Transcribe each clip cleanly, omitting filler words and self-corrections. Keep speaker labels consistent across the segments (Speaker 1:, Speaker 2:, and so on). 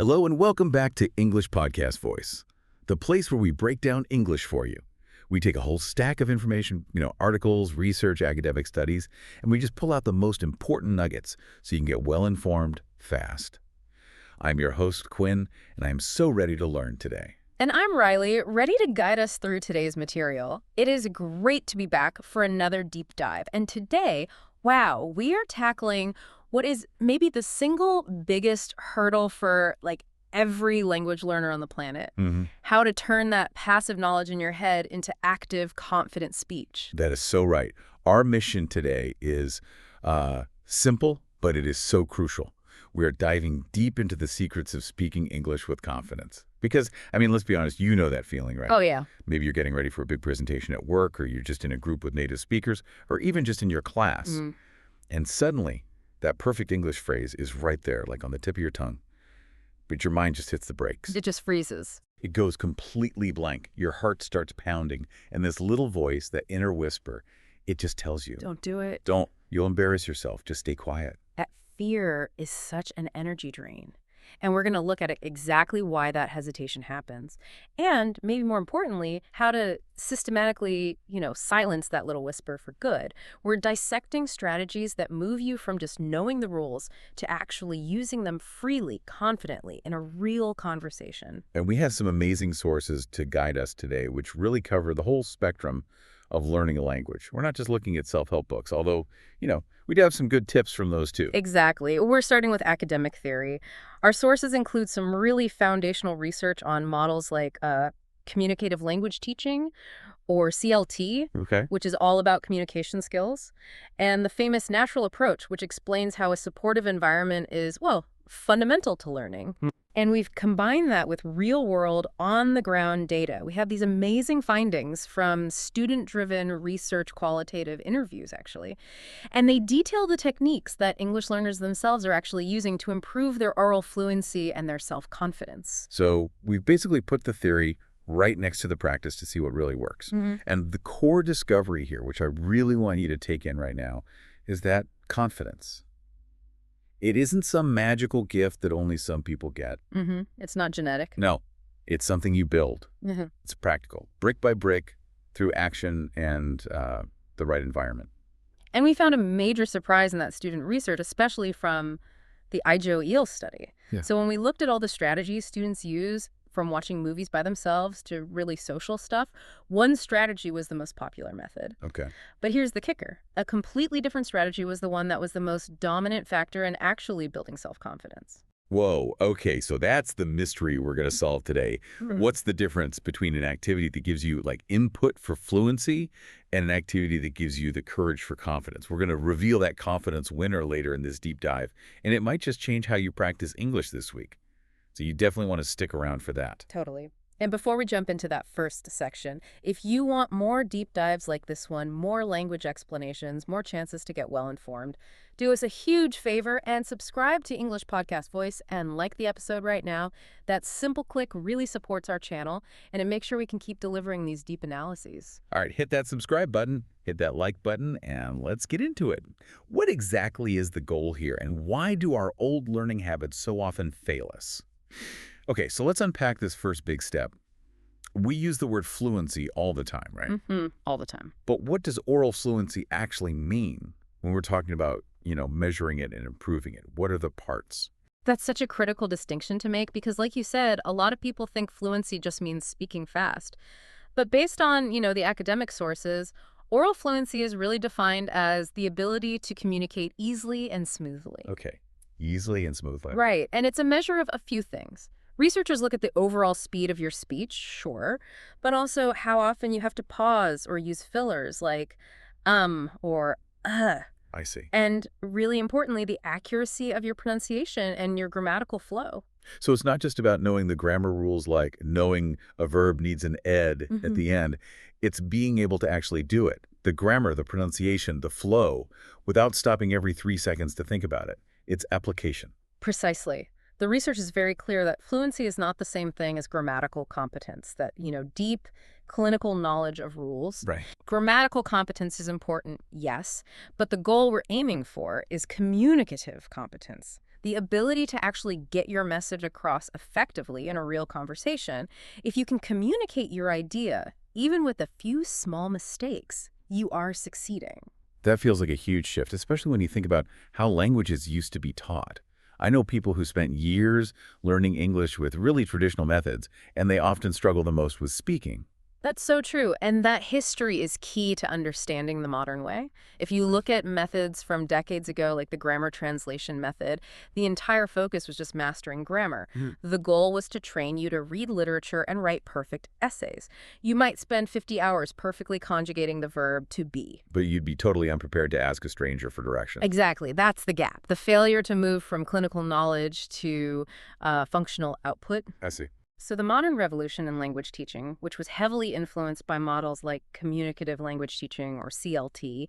Speaker 1: Hello and welcome back to English Podcast Voice, the place where we break down English for you. We take a whole stack of information, articles, research, academic studies, and we just pull out the most important nuggets so you can get well-informed fast. I'm your host, Quinn, and I am so ready to learn today.
Speaker 2: And I'm Riley, ready to guide us through today's material. It is great to be back for another deep dive. And today, wow, we are tackling what is maybe the single biggest hurdle for every language learner on the planet. How to turn that passive knowledge in your head into active, confident speech.
Speaker 1: That is so right. Our mission today is simple, but it is so crucial. We are diving deep into the secrets of speaking English with confidence. Because, let's be honest, you know that feeling, right?
Speaker 2: Oh, yeah.
Speaker 1: Maybe you're getting ready for a big presentation at work, or you're just in a group with native speakers, or even just in your class. And suddenly, that perfect English phrase is right there, like on the tip of your tongue. But your mind just hits the brakes.
Speaker 2: It just freezes.
Speaker 1: It goes completely blank. Your heart starts pounding. And this little voice, that inner whisper, it just tells you.
Speaker 2: Don't do it.
Speaker 1: Don't. You'll embarrass yourself. Just stay quiet.
Speaker 2: That fear is such an energy drain. And we're going to look at exactly why that hesitation happens. And maybe more importantly, how to systematically, silence that little whisper for good. We're dissecting strategies that move you from just knowing the rules to actually using them freely, confidently, in a real conversation.
Speaker 1: And we have some amazing sources to guide us today, which really cover the whole spectrum of learning a language. We're not just looking at self-help books, although, we do have some good tips from those too.
Speaker 2: Exactly. We're starting with academic theory. Our sources include some really foundational research on models like communicative language teaching, or CLT, which is all about communication skills, and the famous natural approach, which explains how a supportive environment is, fundamental to learning. And we've combined that with real-world, on-the-ground data. We have these amazing findings from student-driven research qualitative interviews, actually. And they detail the techniques that English learners themselves are actually using to improve their oral fluency and their self-confidence.
Speaker 1: So we've basically put the theory right next to the practice to see what really works. And the core discovery here, which I really want you to take in right now, is that confidence. It isn't some magical gift that only some people get.
Speaker 2: It's not genetic.
Speaker 1: No, it's something you build. It's practical, brick by brick, through action and the right environment.
Speaker 2: And we found a major surprise in that student research, especially from the IJO-EEL study. So when we looked at all the strategies students use, from watching movies by themselves to really social stuff, one strategy was the most popular method. But here's the kicker. A completely different strategy was the one that was the most dominant factor in actually building self-confidence.
Speaker 1: Whoa, okay, so that's the mystery we're going to solve today. What's the difference between an activity that gives you input for fluency and an activity that gives you the courage for confidence? We're going to reveal that confidence winner later in this deep dive, and it might just change how you practice English this week. So you definitely want to stick around for that.
Speaker 2: Totally. And before we jump into that first section, if you want more deep dives like this one, more language explanations, more chances to get well-informed, do us a huge favor and subscribe to English Podcast Voice and like the episode right now. That simple click really supports our channel, and it makes sure we can keep delivering these deep analyses.
Speaker 1: All right, hit that subscribe button, hit that like button, and let's get into it. What exactly is the goal here, and why do our old learning habits so often fail us? Okay, so let's unpack this first big step. We use the word fluency all the time, right?
Speaker 2: All the time.
Speaker 1: But what does oral fluency actually mean when we're talking about, measuring it and improving it? What are the parts?
Speaker 2: That's such a critical distinction to make because, like you said, a lot of people think fluency just means speaking fast. But based on, the academic sources, oral fluency is really defined as the ability to communicate easily and smoothly.
Speaker 1: Okay. Easily and smoothly.
Speaker 2: Right. And it's a measure of a few things. Researchers look at the overall speed of your speech, sure, but also how often you have to pause or use fillers like or
Speaker 1: I see.
Speaker 2: And really importantly, the accuracy of your pronunciation and your grammatical flow.
Speaker 1: So it's not just about knowing the grammar rules like knowing a verb needs an ed at the end. It's being able to actually do it. The grammar, the pronunciation, the flow, without stopping every 3 seconds to think about it. It's application.
Speaker 2: Precisely. The research is very clear that fluency is not the same thing as grammatical competence, that, deep clinical knowledge of rules.
Speaker 1: Right.
Speaker 2: Grammatical competence is important, yes, but the goal we're aiming for is communicative competence. the ability to actually get your message across effectively in a real conversation. If you can communicate your idea, even with a few small mistakes, you are succeeding.
Speaker 1: That feels like a huge shift, especially when you think about how languages used to be taught. I know people who spent years learning English with really traditional methods, and they often struggle the most with speaking.
Speaker 2: That's so true, and that history is key to understanding the modern way. If you look at methods from decades ago, like the grammar translation method, the entire focus was just mastering grammar.
Speaker 1: Mhm.
Speaker 2: The goal was to train you to read literature and write perfect essays. You might spend 50 hours perfectly conjugating the verb to be.
Speaker 1: But you'd be totally unprepared to ask a stranger for directions.
Speaker 2: Exactly, that's the gap. The failure to move from clinical knowledge to functional output.
Speaker 1: I see.
Speaker 2: So the modern revolution in language teaching, which was heavily influenced by models like communicative language teaching or CLT,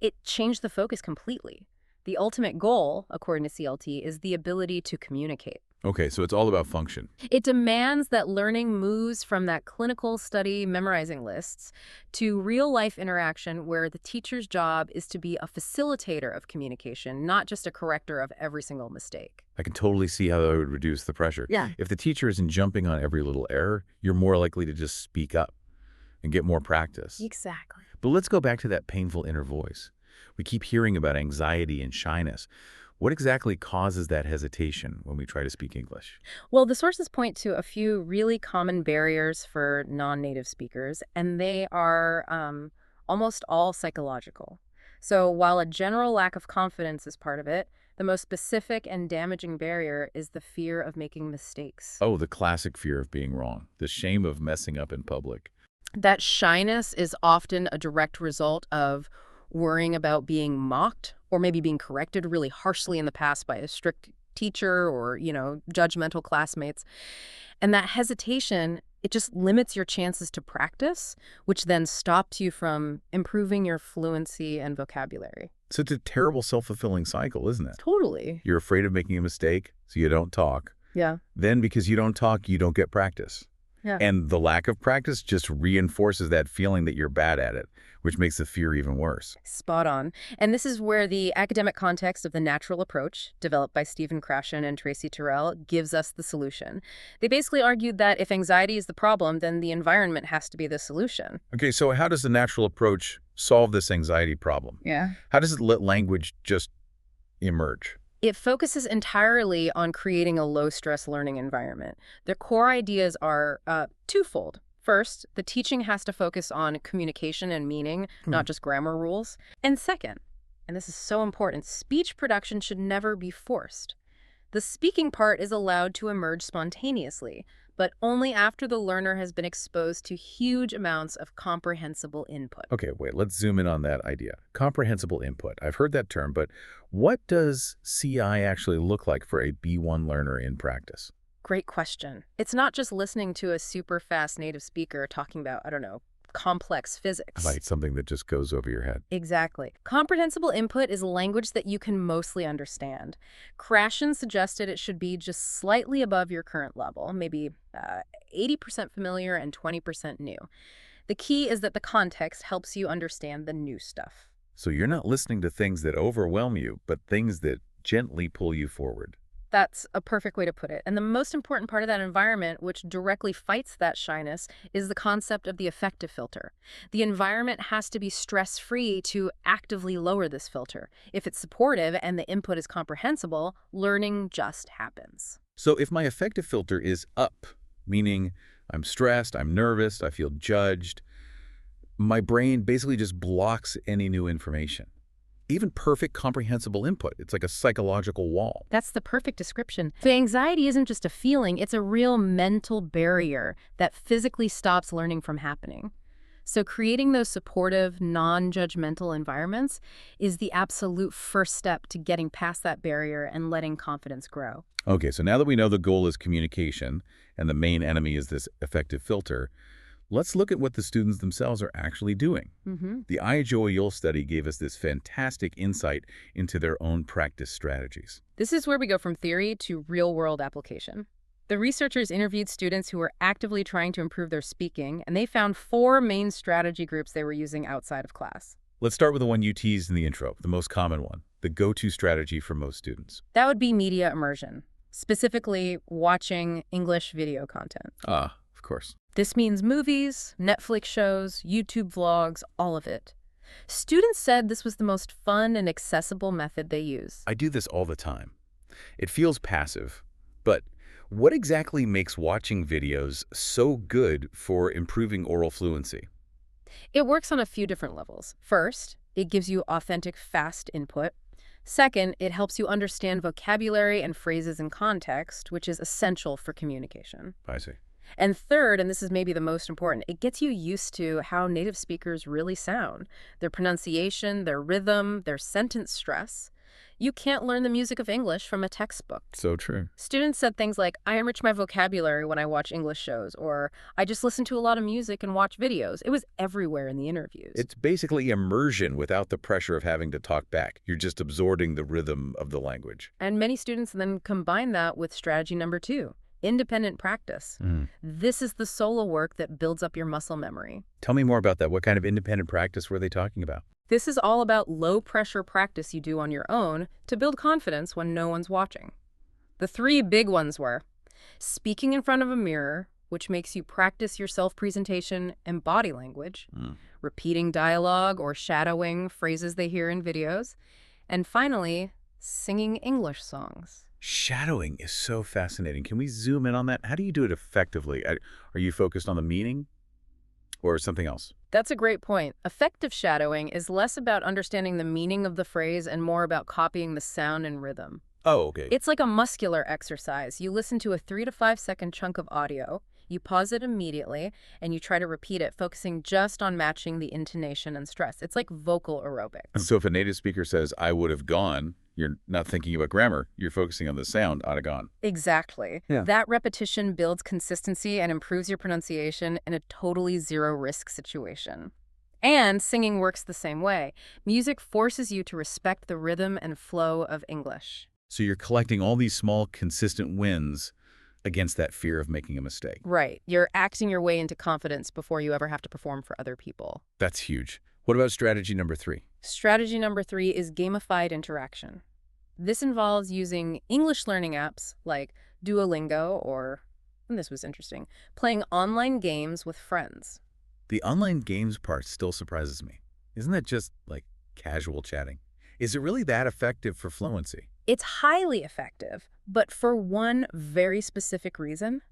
Speaker 2: it changed the focus completely. The ultimate goal, according to CLT, is the ability to communicate.
Speaker 1: Okay, so it's all about function.
Speaker 2: It demands that learning moves from that clinical study memorizing lists to real-life interaction where the teacher's job is to be a facilitator of communication, not just a corrector of every single mistake.
Speaker 1: I can totally see how that would reduce the pressure.
Speaker 2: Yeah.
Speaker 1: If the teacher isn't jumping on every little error, you're more likely to just speak up and get more practice.
Speaker 2: Exactly.
Speaker 1: But let's go back to that painful inner voice. We keep hearing about anxiety and shyness. What exactly causes that hesitation when we try to speak English?
Speaker 2: Well, the sources point to a few really common barriers for non-native speakers, and they are almost all psychological. So while a general lack of confidence is part of it, the most specific and damaging barrier is the fear of making mistakes.
Speaker 1: Oh, the classic fear of being wrong, the shame of messing up in public.
Speaker 2: That shyness is often a direct result of worrying about being mocked or maybe being corrected really harshly in the past by a strict teacher or, judgmental classmates. And that hesitation, it just limits your chances to practice, which then stops you from improving your fluency and vocabulary.
Speaker 1: So it's a terrible self-fulfilling cycle, isn't it?
Speaker 2: Totally.
Speaker 1: You're afraid of making a mistake, so you don't talk.
Speaker 2: Yeah.
Speaker 1: Then because you don't talk, you don't get practice.
Speaker 2: Yeah.
Speaker 1: And the lack of practice just reinforces that feeling that you're bad at it, which makes the fear even worse.
Speaker 2: Spot on. And this is where the academic context of the natural approach, developed by Stephen Krashen and Tracy Terrell, gives us the solution. They basically argued that if anxiety is the problem, then the environment has to be the solution.
Speaker 1: Okay, so how does the natural approach solve this anxiety problem?
Speaker 2: Yeah.
Speaker 1: How does it let language just emerge?
Speaker 2: It focuses entirely on creating a low-stress learning environment. Their core ideas are twofold. First, the teaching has to focus on communication and meaning, not just grammar rules. And second, and this is so important, speech production should never be forced. The speaking part is allowed to emerge spontaneously, but only after the learner has been exposed to huge amounts of comprehensible input.
Speaker 1: Okay, wait, let's zoom in on that idea. Comprehensible input. I've heard that term, but what does CI actually look like for a B1 learner in practice?
Speaker 2: Great question. It's not just listening to a super fast native speaker talking about, complex physics.
Speaker 1: Like something that just goes over your head.
Speaker 2: Exactly. Comprehensible input is language that you can mostly understand. Krashen suggested it should be just slightly above your current level, maybe 80% familiar and 20% new. The key is that the context helps you understand the new stuff.
Speaker 1: So you're not listening to things that overwhelm you, but things that gently pull you forward.
Speaker 2: That's a perfect way to put it. And the most important part of that environment, which directly fights that shyness, is the concept of the affective filter. The environment has to be stress-free to actively lower this filter. If it's supportive and the input is comprehensible, learning just happens.
Speaker 1: So if my affective filter is up, meaning I'm stressed, I'm nervous, I feel judged, my brain basically just blocks any new information. Even perfect comprehensible input. It's like a psychological wall.
Speaker 2: That's the perfect description. The anxiety isn't just a feeling, it's a real mental barrier that physically stops learning from happening. So creating those supportive, non-judgmental environments is the absolute first step to getting past that barrier and letting confidence grow.
Speaker 1: Okay, so now that we know the goal is communication and the main enemy is this affective filter, let's look at what the students themselves are actually doing. The IJOYL study gave us this fantastic insight into their own practice strategies.
Speaker 2: This is where we go from theory to real-world application. The researchers interviewed students who were actively trying to improve their speaking, and they found 4 main strategy groups they were using outside of class.
Speaker 1: Let's start with the one you teased in the intro, the most common one. the go-to strategy for most students?
Speaker 2: That would be media immersion, specifically watching English video content.
Speaker 1: Ah, of course.
Speaker 2: This means movies, Netflix shows, YouTube vlogs, all of it. Students said this was the most fun and accessible method they use.
Speaker 1: I do this all the time. It feels passive, but what exactly makes watching videos so good for improving oral fluency?
Speaker 2: It works on a few different levels. First, it gives you authentic, fast input. Second, it helps you understand vocabulary and phrases in context, which is essential for communication.
Speaker 1: I see.
Speaker 2: And third, and this is maybe the most important, it gets you used to how native speakers really sound, their pronunciation, their rhythm, their sentence stress. You can't learn the music of English from a textbook.
Speaker 1: So true.
Speaker 2: Students said things like, I enrich my vocabulary when I watch English shows, or I just listen to a lot of music and watch videos. It was everywhere in the interviews.
Speaker 1: It's basically immersion without the pressure of having to talk back. You're just absorbing the rhythm of the language.
Speaker 2: And many students then combine that with strategy number 2. Independent practice. This is the solo work that builds up your muscle memory.
Speaker 1: Tell me more about that. What kind of independent practice were they talking about?
Speaker 2: This is all about low-pressure practice you do on your own to build confidence when no one's watching. The 3 big ones were speaking in front of a mirror, which makes you practice your self-presentation and body language, repeating dialogue or shadowing phrases they hear in videos, and finally, singing English songs.
Speaker 1: Shadowing is so fascinating. Can we zoom in on that? How do you do it effectively? Are you focused on the meaning or something else?
Speaker 2: That's a great point. Effective shadowing is less about understanding the meaning of the phrase and more about copying the sound and rhythm.
Speaker 1: Oh, okay.
Speaker 2: It's like a muscular exercise. You listen to a 3 to 5 second chunk of audio, you pause it immediately, and you try to repeat it, focusing just on matching the intonation and stress. It's like vocal aerobics.
Speaker 1: So if a native speaker says, I would have gone, you're not thinking about grammar. You're focusing on the sound, I'd have gone.
Speaker 2: Exactly.
Speaker 1: Yeah.
Speaker 2: That repetition builds consistency and improves your pronunciation in a totally zero-risk situation. And singing works the same way. Music forces you to respect the rhythm and flow of English.
Speaker 1: So you're collecting all these small, consistent wins against that fear of making a mistake.
Speaker 2: Right. You're acting your way into confidence before you ever have to perform for other people.
Speaker 1: That's huge. What about strategy number 3?
Speaker 2: Strategy number 3 is gamified interaction. This involves using English learning apps like Duolingo or, and this was interesting, playing online games with friends.
Speaker 1: The online games part still surprises me. Isn't that just like casual chatting? Is it really that effective for fluency?
Speaker 2: It's highly effective, but for one very specific reason.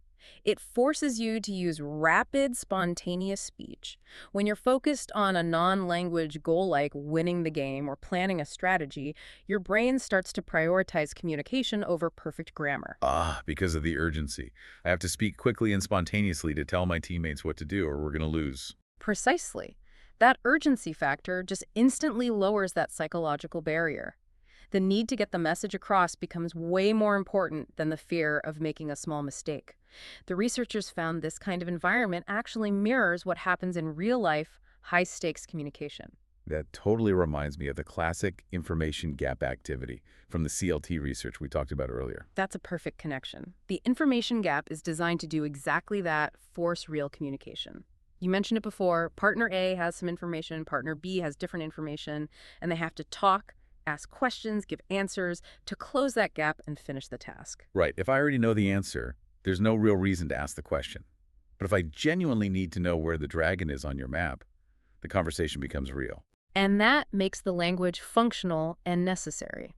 Speaker 2: It forces you to use rapid, spontaneous speech. When you're focused on a non-language goal like winning the game or planning a strategy, your brain starts to prioritize communication over perfect grammar.
Speaker 1: Ah, because of the urgency. I have to speak quickly and spontaneously to tell my teammates what to do or we're going to lose.
Speaker 2: Precisely. That urgency factor just instantly lowers that psychological barrier. The need to get the message across becomes way more important than the fear of making a small mistake. The researchers found this kind of environment actually mirrors what happens in real-life, high-stakes communication.
Speaker 1: That totally reminds me of the classic information gap activity from the CLT research we talked about earlier.
Speaker 2: That's a perfect connection. The information gap is designed to do exactly that, force real communication. You mentioned it before, partner A has some information, partner B has different information, and they have to talk, ask questions, give answers to close that gap and finish the task.
Speaker 1: Right. If I already know the answer, there's no real reason to ask the question. But if I genuinely need to know where the dragon is on your map, the conversation becomes real.
Speaker 2: And that makes the language functional and necessary.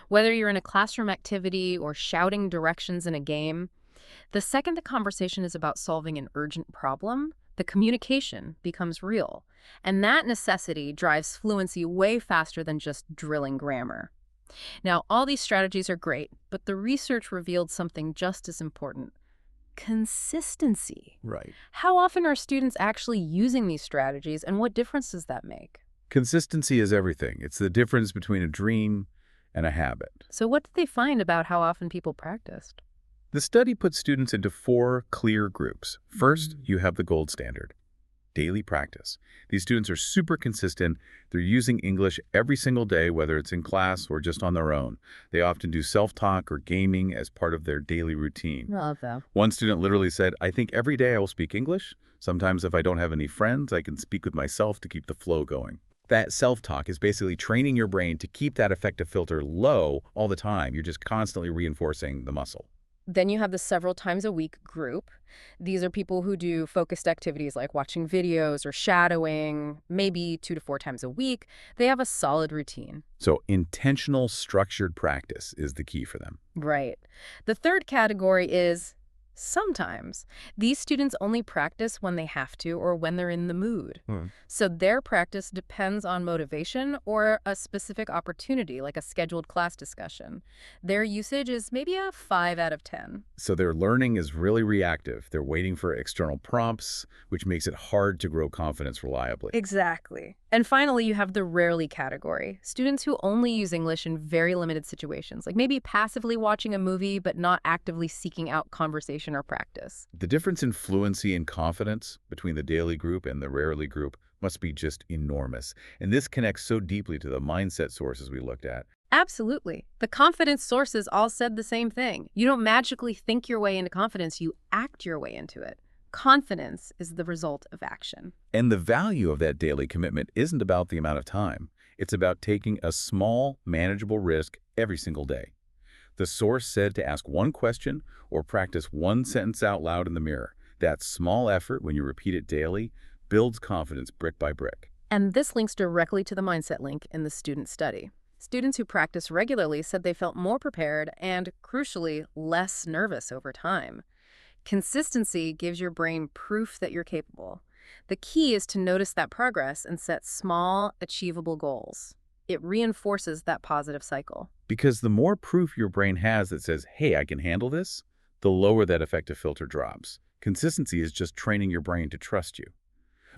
Speaker 2: Whether you're in a classroom activity or shouting directions in a game, the second the conversation is about solving an urgent problem, the communication becomes real. And that necessity drives fluency way faster than just drilling grammar. Now, all these strategies are great, but the research revealed something just as important. Consistency.
Speaker 1: Right.
Speaker 2: How often are students actually using these strategies, and what difference does that make?
Speaker 1: Consistency is everything. It's the difference between a dream and a habit.
Speaker 2: So what did they find about how often people practiced?
Speaker 1: The study put students into 4 clear groups. First, you have the gold standard, daily practice. These students are super consistent. They're using English every single day, whether it's in class or just on their own. They often do self-talk or gaming as part of their daily routine.
Speaker 2: Love that.
Speaker 1: One student literally said, I think every day I will speak English. Sometimes if I don't have any friends, I can speak with myself to keep the flow going. That self-talk is basically training your brain to keep that affective filter low all the time. You're just constantly reinforcing the muscle.
Speaker 2: Then you have the several times a week group. These are people who do focused activities like watching videos or shadowing, maybe 2 to 4 times a week. They have a solid routine.
Speaker 1: So intentional, structured practice is the key for them.
Speaker 2: Right. The third category is sometimes. These students only practice when they have to or when they're in the mood. So their practice depends on motivation or a specific opportunity, like a scheduled class discussion. Their usage is maybe a 5 out of 10.
Speaker 1: So their learning is really reactive. They're waiting for external prompts, which makes it hard to grow confidence reliably.
Speaker 2: Exactly. And finally, you have the rarely category. Students who only use English in very limited situations, like maybe passively watching a movie but not actively seeking out conversation or practice.
Speaker 1: The difference in fluency and confidence between the daily group and the rarely group must be just enormous. And this connects so deeply to the mindset sources we looked at.
Speaker 2: Absolutely. The confidence sources all said the same thing. You don't magically think your way into confidence, you act your way into it. Confidence is the result of action.
Speaker 1: And the value of that daily commitment isn't about the amount of time. It's about taking a small, manageable risk every single day. The source said to ask one question or practice one sentence out loud in the mirror. That small effort, when you repeat it daily, builds confidence brick by brick.
Speaker 2: And this links directly to the mindset link in the student study. Students who practice regularly said they felt more prepared and, crucially, less nervous over time. Consistency gives your brain proof that you're capable. The key is to notice that progress and set small, achievable goals. It reinforces that positive cycle.
Speaker 1: Because the more proof your brain has that says, hey, I can handle this, the lower that affective filter drops. Consistency is just training your brain to trust you.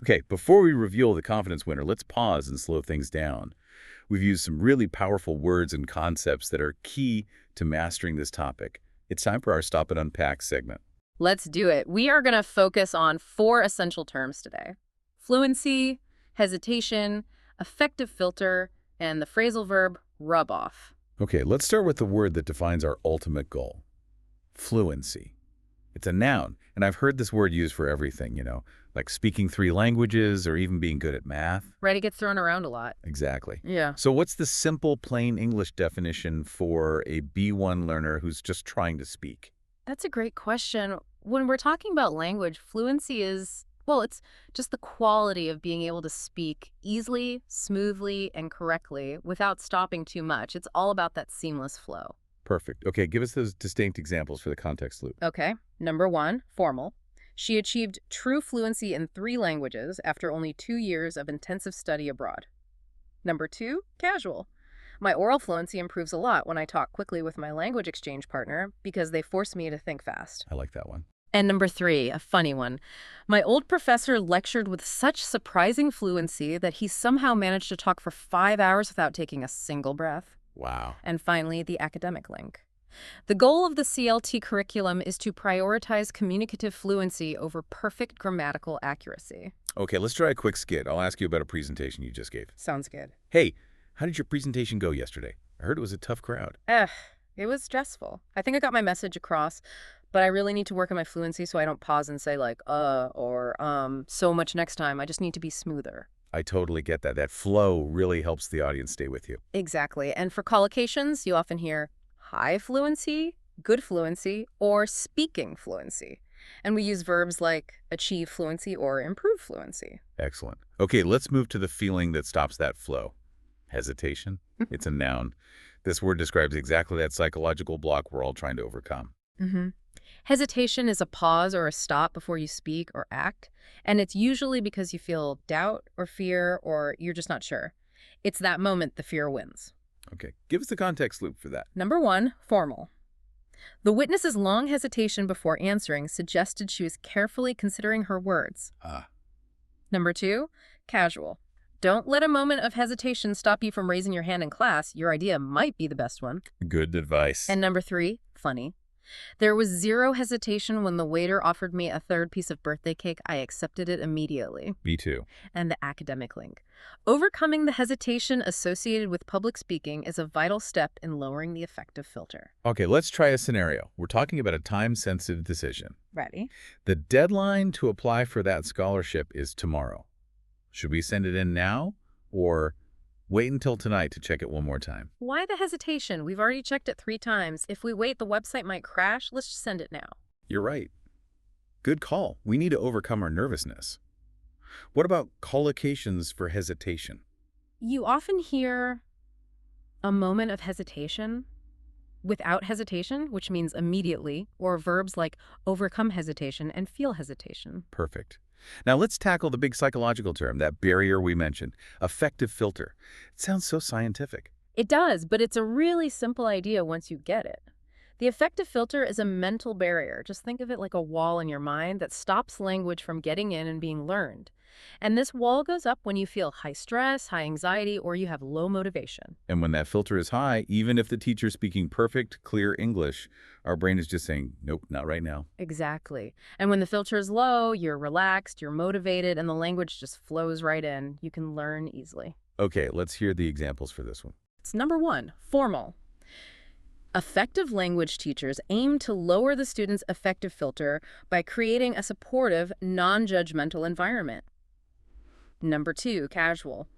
Speaker 1: Okay, before we reveal the confidence winner, let's pause and slow things down. We've used some really powerful words and concepts that are key to mastering this topic. It's time for our Stop and Unpack segment.
Speaker 2: Let's do it. We are going to focus on 4 essential terms today: fluency, hesitation, affective filter, and the phrasal verb rub off.
Speaker 1: Okay, let's start with the word that defines our ultimate goal: fluency. It's a noun, and I've heard this word used for everything, like speaking 3 languages or even being good at math.
Speaker 2: Right, it gets thrown around a lot.
Speaker 1: Exactly.
Speaker 2: Yeah.
Speaker 1: So what's the simple, plain English definition for a B1 learner who's just trying to speak?
Speaker 2: That's a great question. When we're talking about language, fluency is, well, it's just the quality of being able to speak easily, smoothly, and correctly without stopping too much. It's all about that seamless flow.
Speaker 1: Perfect. Okay, give us those distinct examples for the context loop.
Speaker 2: Okay. Number 1, formal. She achieved true fluency in 3 languages after only 2 years of intensive study abroad. Number 2, casual. My oral fluency improves a lot when I talk quickly with my language exchange partner because they force me to think fast.
Speaker 1: I like that one.
Speaker 2: And number 3, a funny one. My old professor lectured with such surprising fluency that he somehow managed to talk for 5 hours without taking a single breath.
Speaker 1: Wow.
Speaker 2: And finally, the academic link. The goal of the CLT curriculum is to prioritize communicative fluency over perfect grammatical accuracy.
Speaker 1: Okay, let's try a quick skit. I'll ask you about a presentation you just gave.
Speaker 2: Sounds good.
Speaker 1: Hey, how did your presentation go yesterday? I heard it was a tough crowd.
Speaker 2: It was stressful. I think I got my message across, but I really need to work on my fluency so I don't pause and say like, or so much next time. I just need to be smoother.
Speaker 1: I totally get that. That flow really helps the audience stay with you.
Speaker 2: Exactly. And for collocations, you often hear high fluency, good fluency, or speaking fluency. And we use verbs like achieve fluency or improve fluency.
Speaker 1: Excellent. Okay, let's move to the feeling that stops that flow. Hesitation. It's a noun. This word describes exactly that psychological block we're all trying to overcome.
Speaker 2: Hesitation is a pause or a stop before you speak or act, and it's usually because you feel doubt or fear or you're just not sure. It's that moment the fear wins.
Speaker 1: Okay, give us the context loop for that.
Speaker 2: Number 1, formal. The witness's long hesitation before answering suggested she was carefully considering her words. Number 2, casual. Don't let a moment of hesitation stop you from raising your hand in class. Your idea might be the best one.
Speaker 1: Good advice.
Speaker 2: And number 3, funny. There was zero hesitation when the waiter offered me a 3rd piece of birthday cake. I accepted it immediately.
Speaker 1: Me too.
Speaker 2: And the academic link. Overcoming the hesitation associated with public speaking is a vital step in lowering the affective filter.
Speaker 1: Okay, let's try a scenario. We're talking about a time-sensitive decision.
Speaker 2: Ready?
Speaker 1: The deadline to apply for that scholarship is tomorrow. Should we send it in now Or wait until tonight to check it one more time.
Speaker 2: Why the hesitation? We've already checked it 3 times. If we wait, the website might crash. Let's just send it now.
Speaker 1: You're right. Good call. We need to overcome our nervousness. What about collocations for hesitation?
Speaker 2: You often hear a moment of hesitation without hesitation, which means immediately, or verbs like overcome hesitation and feel hesitation.
Speaker 1: Perfect. Now let's tackle the big psychological term, that barrier we mentioned, affective filter. It sounds so scientific.
Speaker 2: It does, but it's a really simple idea once you get it. The affective filter is a mental barrier. Just think of it like a wall in your mind that stops language from getting in and being learned. And this wall goes up when you feel high stress, high anxiety, or you have low motivation.
Speaker 1: And when that filter is high, even if the teacher's speaking perfect, clear English, our brain is just saying, nope, not right now.
Speaker 2: Exactly. And when the filter is low, you're relaxed, you're motivated, and the language just flows right in. You can learn easily.
Speaker 1: Okay, let's hear the examples for this one.
Speaker 2: It's number 1, formal. Effective language teachers aim to lower the student's affective filter by creating a supportive, non-judgmental environment. Number 2, casual.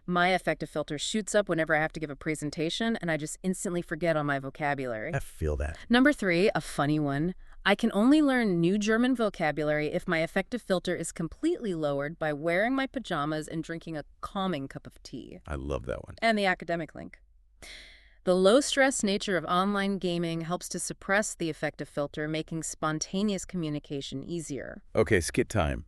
Speaker 2: My affective filter shoots up whenever I have to give a presentation, and I just instantly forget all my vocabulary.
Speaker 1: I feel that.
Speaker 2: Number 3, a funny one. I can only learn new German vocabulary if my affective filter is completely lowered by wearing my pajamas and drinking a calming cup of tea.
Speaker 1: I love that one.
Speaker 2: And the academic link. The low-stress nature of online gaming helps to suppress the affective filter, making spontaneous communication easier.
Speaker 1: Okay, skit time.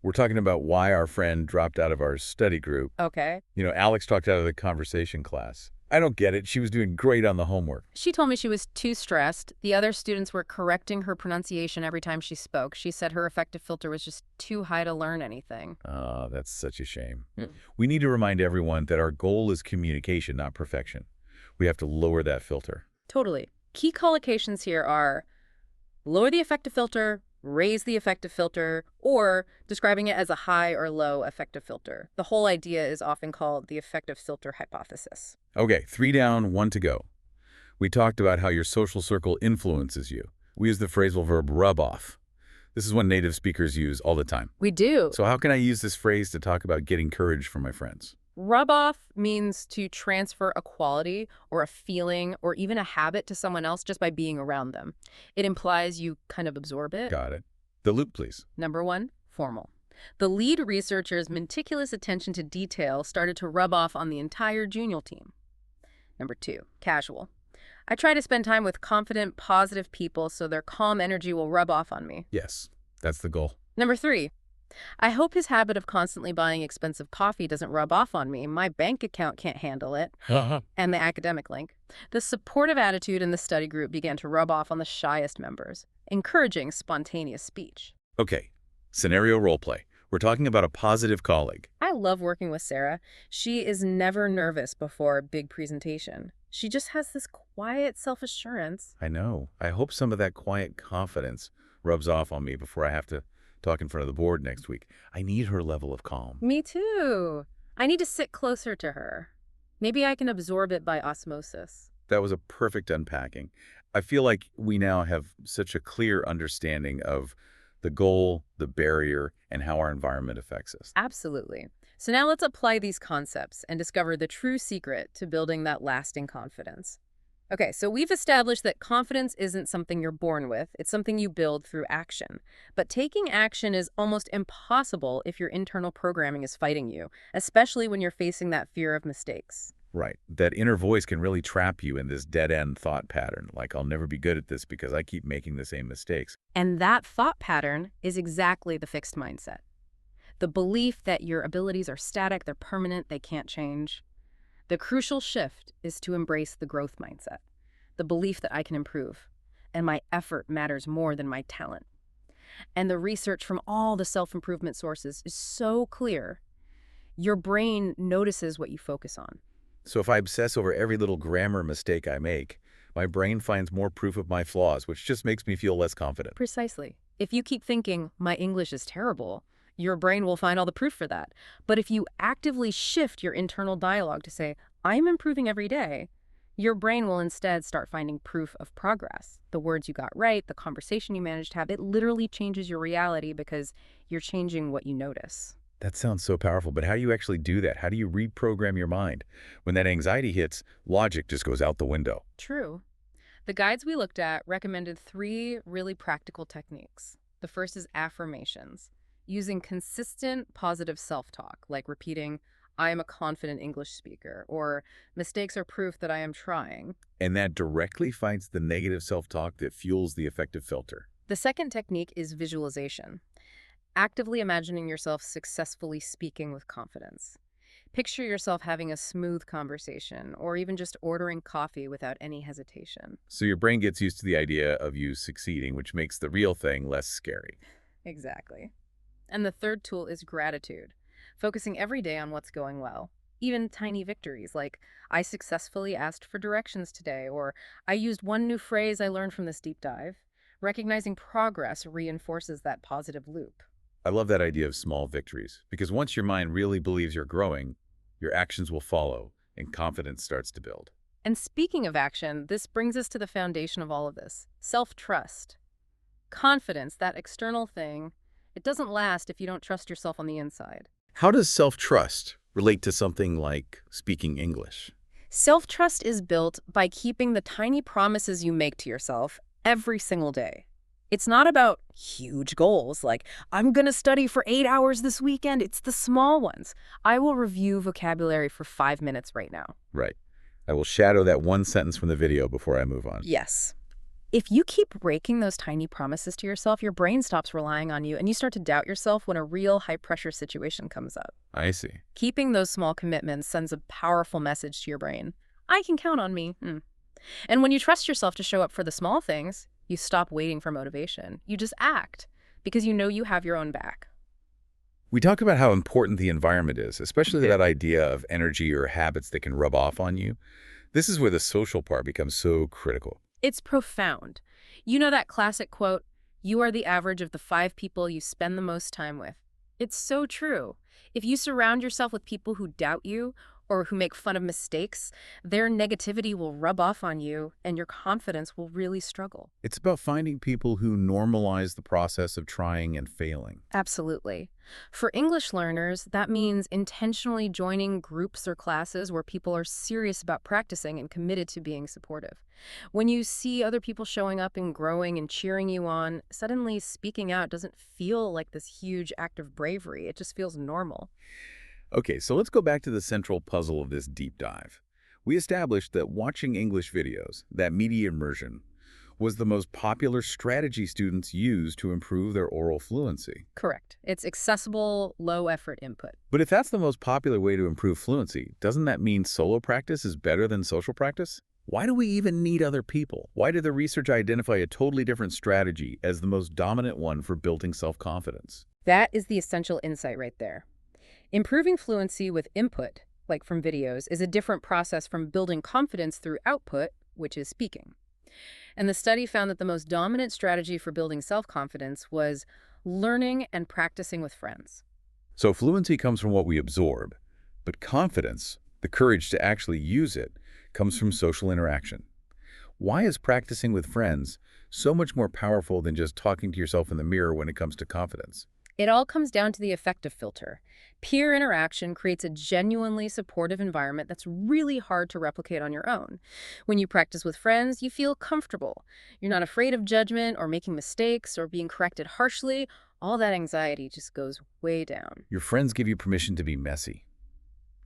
Speaker 1: We're talking about why our friend dropped out of our study group.
Speaker 2: Okay.
Speaker 1: Alex dropped out of the conversation class. I don't get it. She was doing great on the homework.
Speaker 2: She told me she was too stressed. The other students were correcting her pronunciation every time she spoke. She said her affective filter was just too high to learn anything.
Speaker 1: Oh, that's such a shame. We need to remind everyone that our goal is communication, not perfection. We have to lower that filter.
Speaker 2: Totally. Key collocations here are lower the affective filter, raise the affective filter, or describing it as a high or low affective filter. The whole idea is often called the affective filter hypothesis.
Speaker 1: Okay, 3 down, 1 to go. We talked about how your social circle influences you. We use the phrasal verb rub off. This is one native speakers use all the time.
Speaker 2: We do.
Speaker 1: So how can I use this phrase to talk about getting courage from my friends?
Speaker 2: Rub off means to transfer a quality or a feeling or even a habit to someone else just by being around them. It implies you kind of absorb it.
Speaker 1: Got it. The loop, please.
Speaker 2: Number 1, formal. The lead researcher's meticulous attention to detail started to rub off on the entire junior team. Number 2, casual. I try to spend time with confident, positive people so their calm energy will rub off on me.
Speaker 1: Yes, that's the goal.
Speaker 2: Number 3, I hope his habit of constantly buying expensive coffee doesn't rub off on me. My bank account can't handle it. And the academic link. The supportive attitude in the study group began to rub off on the shyest members, encouraging spontaneous speech.
Speaker 1: Okay, scenario role play. We're talking about a positive colleague.
Speaker 2: I love working with Sarah. She is never nervous before a big presentation. She just has this quiet self-assurance.
Speaker 1: I know. I hope some of that quiet confidence rubs off on me before I have to talk in front of the board next week. I need her level of calm.
Speaker 2: Me too. I need to sit closer to her. Maybe I can absorb it by osmosis.
Speaker 1: That was a perfect unpacking. I feel like we now have such a clear understanding of the goal, the barrier, and how our environment affects us.
Speaker 2: Absolutely. So now let's apply these concepts and discover the true secret to building that lasting confidence. Okay, so we've established that confidence isn't something you're born with. It's something you build through action. But taking action is almost impossible if your internal programming is fighting you, especially when you're facing that fear of mistakes.
Speaker 1: Right. That inner voice can really trap you in this dead-end thought pattern, like I'll never be good at this because I keep making the same mistakes.
Speaker 2: And that thought pattern is exactly the fixed mindset. The belief that your abilities are static, they're permanent, they can't change. The crucial shift is to embrace the growth mindset, the belief that I can improve, and my effort matters more than my talent. And the research from all the self-improvement sources is so clear. Your brain notices what you focus on.
Speaker 1: So if I obsess over every little grammar mistake I make, my brain finds more proof of my flaws, which just makes me feel less confident.
Speaker 2: Precisely. If you keep thinking, my English is terrible, your brain will find all the proof for that. But if you actively shift your internal dialogue to say, I'm improving every day, your brain will instead start finding proof of progress. The words you got right, the conversation you managed to have, it literally changes your reality because you're changing what you notice.
Speaker 1: That sounds so powerful, but how do you actually do that? How do you reprogram your mind? When that anxiety hits, logic just goes out the window.
Speaker 2: True. The guides we looked at recommended three really practical techniques. The first is affirmations, using consistent positive self-talk, like repeating, I am a confident English speaker, or mistakes are proof that I am trying.
Speaker 1: And that directly fights the negative self-talk that fuels the effective filter.
Speaker 2: The second technique is visualization, actively imagining yourself successfully speaking with confidence. Picture yourself having a smooth conversation, or even just ordering coffee without any hesitation.
Speaker 1: So your brain gets used to the idea of you succeeding, which makes the real thing less scary.
Speaker 2: Exactly. And the third tool is gratitude, focusing every day on what's going well. Even tiny victories like, I successfully asked for directions today, or I used one new phrase I learned from this deep dive. Recognizing progress reinforces that positive loop.
Speaker 1: I love that idea of small victories, because once your mind really believes you're growing, your actions will follow and confidence starts to build.
Speaker 2: And speaking of action, this brings us to the foundation of all of this, self-trust. Confidence, that external thing, it doesn't last if you don't trust yourself on the inside.
Speaker 1: How does self-trust relate to something like speaking English?
Speaker 2: Self-trust is built by keeping the tiny promises you make to yourself every single day. It's not about huge goals like, I'm going to study for 8 hours this weekend. It's the small ones. I will review vocabulary for 5 minutes right now.
Speaker 1: Right. I will shadow that one sentence from the video before I move on.
Speaker 2: Yes. If you keep breaking those tiny promises to yourself, your brain stops relying on you and you start to doubt yourself when a real high-pressure situation comes up.
Speaker 1: I see.
Speaker 2: Keeping those small commitments sends a powerful message to your brain. I can count on me. And when you trust yourself to show up for the small things, you stop waiting for motivation. You just act because you know you have your own back.
Speaker 1: We talk about how important the environment is, especially that idea of energy or habits that can rub off on you. This is where the social part becomes so critical.
Speaker 2: It's profound. You know that classic quote, you are the average of the 5 people you spend the most time with. It's so true. If you surround yourself with people who doubt you or who make fun of mistakes, their negativity will rub off on you and your confidence will really struggle.
Speaker 1: It's about finding people who normalize the process of trying and failing.
Speaker 2: Absolutely. For English learners, that means intentionally joining groups or classes where people are serious about practicing and committed to being supportive. When you see other people showing up and growing and cheering you on, suddenly speaking out doesn't feel like this huge act of bravery. It just feels normal.
Speaker 1: Okay, so let's go back to the central puzzle of this deep dive. We established that watching English videos, that media immersion, was the most popular strategy students use to improve their oral fluency.
Speaker 2: Correct. It's accessible, low-effort input.
Speaker 1: But if that's the most popular way to improve fluency, doesn't that mean solo practice is better than social practice? Why do we even need other people? Why did the research identify a totally different strategy as the most dominant one for building self-confidence?
Speaker 2: That is the essential insight right there. Improving fluency with input, like from videos, is a different process from building confidence through output, which is speaking. And the study found that the most dominant strategy for building self-confidence was learning and practicing with friends.
Speaker 1: So fluency comes from what we absorb, but confidence, the courage to actually use it, comes from social interaction. Why is practicing with friends so much more powerful than just talking to yourself in the mirror when it comes to confidence?
Speaker 2: It all comes down to the affective filter. Peer interaction creates a genuinely supportive environment that's really hard to replicate on your own. When you practice with friends, you feel comfortable. You're not afraid of judgment or making mistakes or being corrected harshly. All that anxiety just goes way down.
Speaker 1: Your friends give you permission to be messy.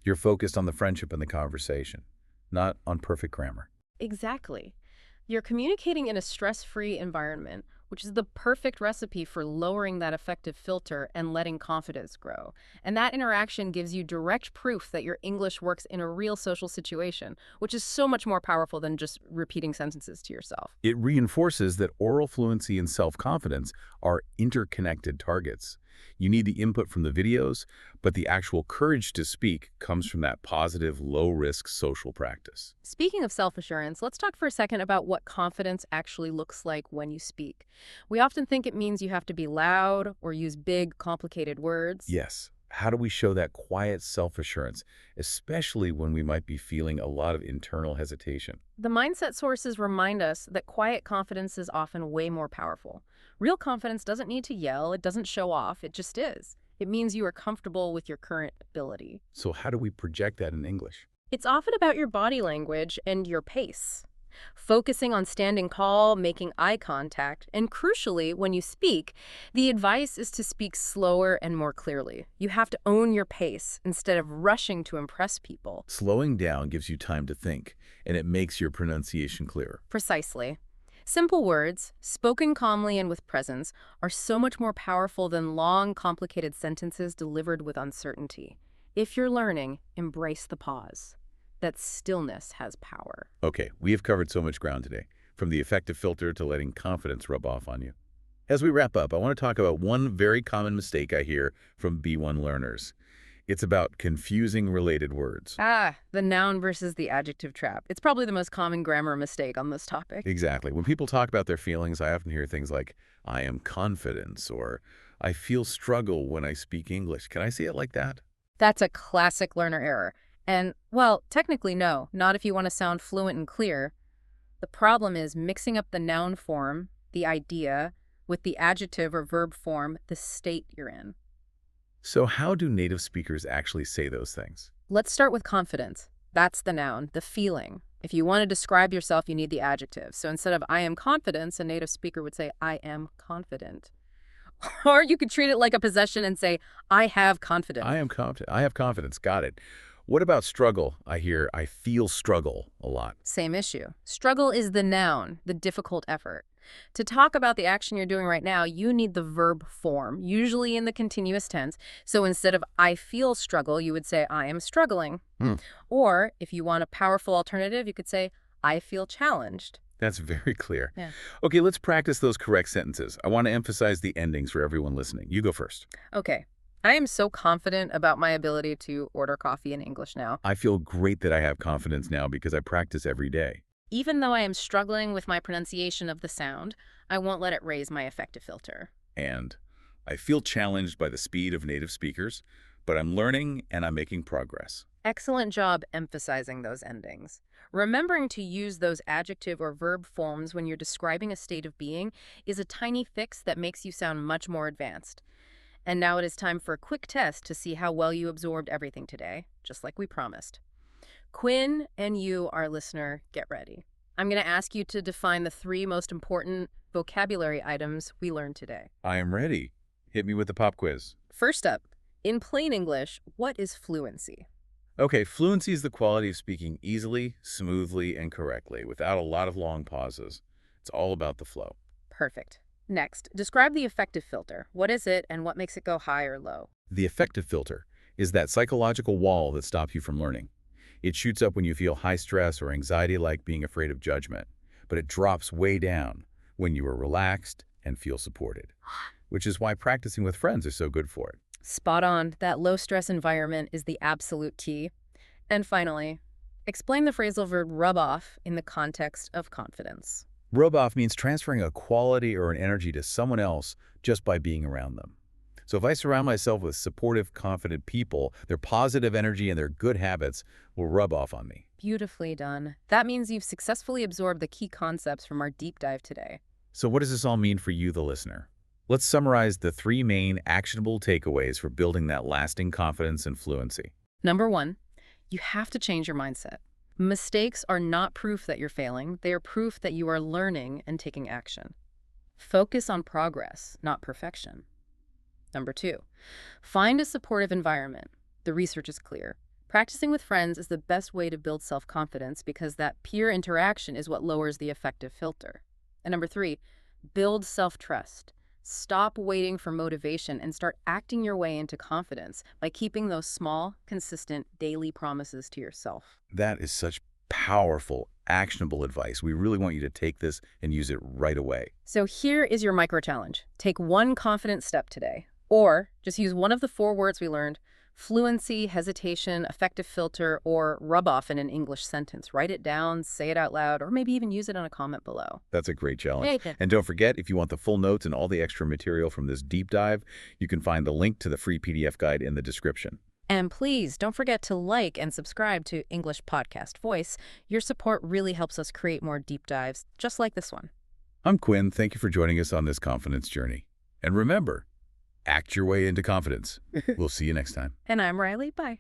Speaker 1: You're focused on the friendship and the conversation, not on perfect grammar.
Speaker 2: Exactly. You're communicating in a stress-free environment, which is the perfect recipe for lowering that affective filter and letting confidence grow. And that interaction gives you direct proof that your English works in a real social situation, which is so much more powerful than just repeating sentences to yourself.
Speaker 1: It reinforces that oral fluency and self-confidence are interconnected targets. You need the input from the videos, but the actual courage to speak comes from that positive, low-risk social practice.
Speaker 2: Speaking of self-assurance, let's talk for a second about what confidence actually looks like when you speak. We often think it means you have to be loud or use big, complicated words.
Speaker 1: Yes. How do we show that quiet self-assurance, especially when we might be feeling a lot of internal hesitation?
Speaker 2: The mindset sources remind us that quiet confidence is often way more powerful. Real confidence doesn't need to yell, it doesn't show off, it just is. It means you are comfortable with your current ability.
Speaker 1: So how do we project that in English?
Speaker 2: It's often about your body language and your pace. Focusing on standing tall, making eye contact, and crucially, when you speak, the advice is to speak slower and more clearly. You have to own your pace instead of rushing to impress people.
Speaker 1: Slowing down gives you time to think, and it makes your pronunciation clearer.
Speaker 2: Precisely. Simple words, spoken calmly and with presence, are so much more powerful than long, complicated sentences delivered with uncertainty. If you're learning, embrace the pause. That stillness has power.
Speaker 1: Okay, we have covered so much ground today, from the effective filter to letting confidence rub off on you. As we wrap up, I want to talk about one very common mistake I hear from B1 learners. It's about confusing related words.
Speaker 2: The noun versus the adjective trap. It's probably the most common grammar mistake on this topic.
Speaker 1: Exactly. When people talk about their feelings, I often hear things like, I am confident, or I feel struggle when I speak English. Can I see it like that?
Speaker 2: That's a classic learner error. And, well, technically no, not if you want to sound fluent and clear. The problem is mixing up the noun form, the idea, with the adjective or verb form, the state you're in.
Speaker 1: So how do native speakers actually say those things?
Speaker 2: Let's start with confidence. That's the noun, the feeling. If you want to describe yourself, you need the adjective. So instead of I am confident, a native speaker would say I am confident. Or you could treat it like a possession and say I have confidence.
Speaker 1: I am confident. I have confidence. Got it. What about struggle? I hear I feel struggle a lot.
Speaker 2: Same issue. Struggle is the noun, the difficult effort. To talk about the action you're doing right now, you need the verb form, usually in the continuous tense. So instead of I feel struggle, you would say I am struggling. Or if you want a powerful alternative, you could say I feel challenged.
Speaker 1: That's very clear.
Speaker 2: Yeah.
Speaker 1: Okay, let's practice those correct sentences. I want to emphasize the endings for everyone listening. You go first.
Speaker 2: Okay. I am so confident about my ability to order coffee in English now.
Speaker 1: I feel great that I have confidence now because I practice every day.
Speaker 2: Even though I am struggling with my pronunciation of the sound, I won't let it raise my effective filter.
Speaker 1: And I feel challenged by the speed of native speakers, but I'm learning and I'm making progress.
Speaker 2: Excellent job emphasizing those endings. Remembering to use those adjective or verb forms when you're describing a state of being is a tiny fix that makes you sound much more advanced. And now it is time for a quick test to see how well you absorbed everything today, just like we promised. Quinn and you, our listener, get ready. I'm going to ask you to define the 3 most important vocabulary items we learned today.
Speaker 1: I am ready. Hit me with the pop quiz.
Speaker 2: First up, in plain English, what is fluency?
Speaker 1: Okay, fluency is the quality of speaking easily, smoothly, and correctly, without a lot of long pauses. It's all about the flow.
Speaker 2: Perfect. Next, describe the effective filter. What is it and what makes it go high or low?
Speaker 1: The effective filter is that psychological wall that stops you from learning. It shoots up when you feel high stress or anxiety like being afraid of judgment, but it drops way down when you are relaxed and feel supported, which is why practicing with friends is so good for it.
Speaker 2: Spot on. That low-stress environment is the absolute key. And finally, explain the phrasal verb rub off in the context of confidence.
Speaker 1: Rub off means transferring a quality or an energy to someone else just by being around them. So if I surround myself with supportive, confident people, their positive energy and their good habits will rub off on me.
Speaker 2: Beautifully done. That means you've successfully absorbed the key concepts from our deep dive today.
Speaker 1: So what does this all mean for you, the listener? Let's summarize the 3 main actionable takeaways for building that lasting confidence and fluency.
Speaker 2: Number 1, you have to change your mindset. Mistakes are not proof that you're failing. They are proof that you are learning and taking action. Focus on progress, not perfection. Number 2, find a supportive environment. The research is clear. Practicing with friends is the best way to build self-confidence because that peer interaction is what lowers the effective filter. And number 3, build self-trust. Stop waiting for motivation and start acting your way into confidence by keeping those small, consistent, daily promises to yourself.
Speaker 1: That is such powerful, actionable advice. We really want you to take this and use it right away.
Speaker 2: So here is your micro challenge. Take 1 confident step today, or just use one of the 4 words we learned: fluency, hesitation, effective filter, or rub off in an English sentence. Write it down, say it out loud, or maybe even use it on a comment below.
Speaker 1: That's a great challenge. And don't forget, if you want the full notes and all the extra material from this deep dive, you can find the link to the free PDF guide in the description.
Speaker 2: And please don't forget to like and subscribe to English Podcast Voice. Your support really helps us create more deep dives just like this one.
Speaker 1: I'm Quinn. Thank you for joining us on this confidence journey. And remember, act your way into confidence. We'll see you next time.
Speaker 2: And I'm Riley. Bye.